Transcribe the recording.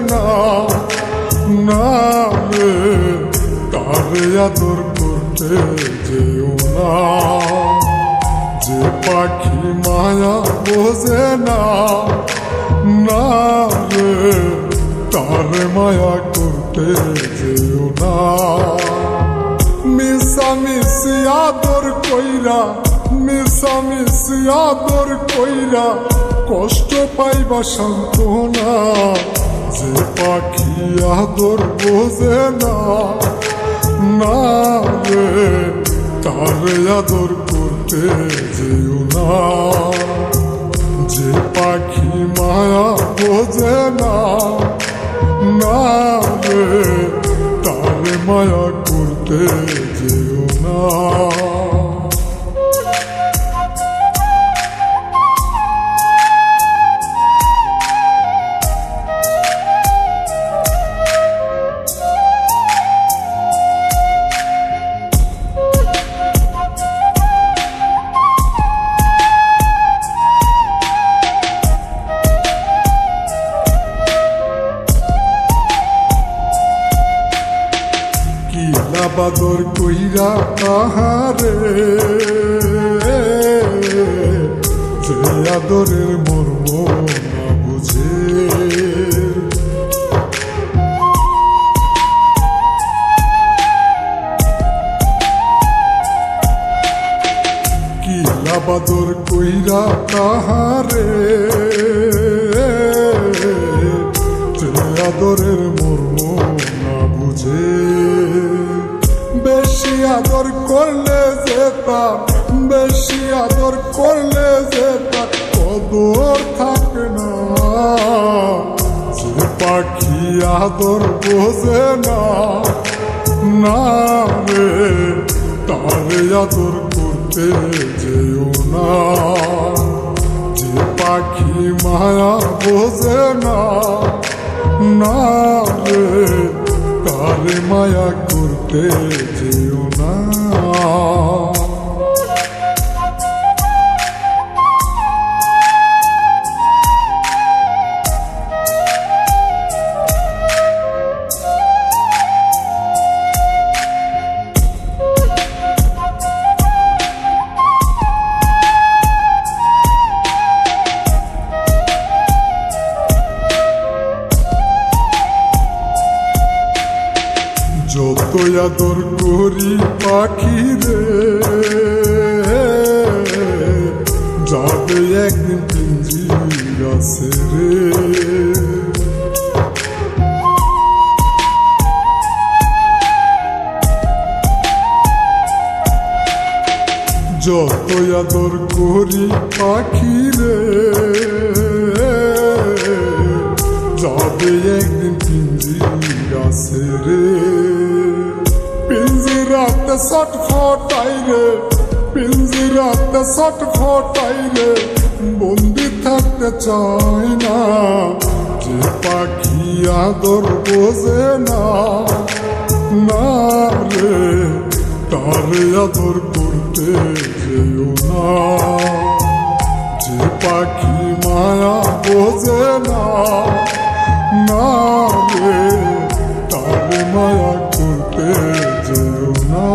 না, না রে তারে আদর করতে যেও না। যে পাখি মায়া বোঝে না, না রে তারে মায়া করতে যেও না। মিশামিশি আদর কইরা, মিশামিশি আদর কইরা কষ্ট পাইবা সান্ত্বনা। যে পাখি আদর বোঝে না, না রে তারে আদর করতে যেও না। যে পাখি মায়া বোঝে না, না রে তারে মায়া করতে যেও না। বাদর কইরা তাহারে, যে আদরের মর্ম না বুঝে। কিলা বাদর কইরা তাহারে, যে আদরের মর্ম না বুঝে। বেশি আদর করলে যেতা, বেশি আদর করলে যেতা কদর থাকে না। যে পাখি আদর বোঝে না, না রে তারে আদর করতে যেও না। যে পাখি মায়া বোঝে না, না রে তারে মায়া করতে যেও না। যত আদর করি পাখি রে, যাবে একদিন পিঞ্জিরা ছেড়ে। যত আদর করি পাখি রে, যাবে একদিন পিঞ্জিরা ছেড়ে। পিঞ্জিরাতে ছটফটাই রে, পিঞ্জিরাতে ছটফটাই রে বন্দি থাকতে চাই না। যে পাখি আদর বোঝে না, না রে তারে আদর করতে যেও না। যে পাখি মায়া বোঝে না, না রে তারে মায়া করতে যেও না।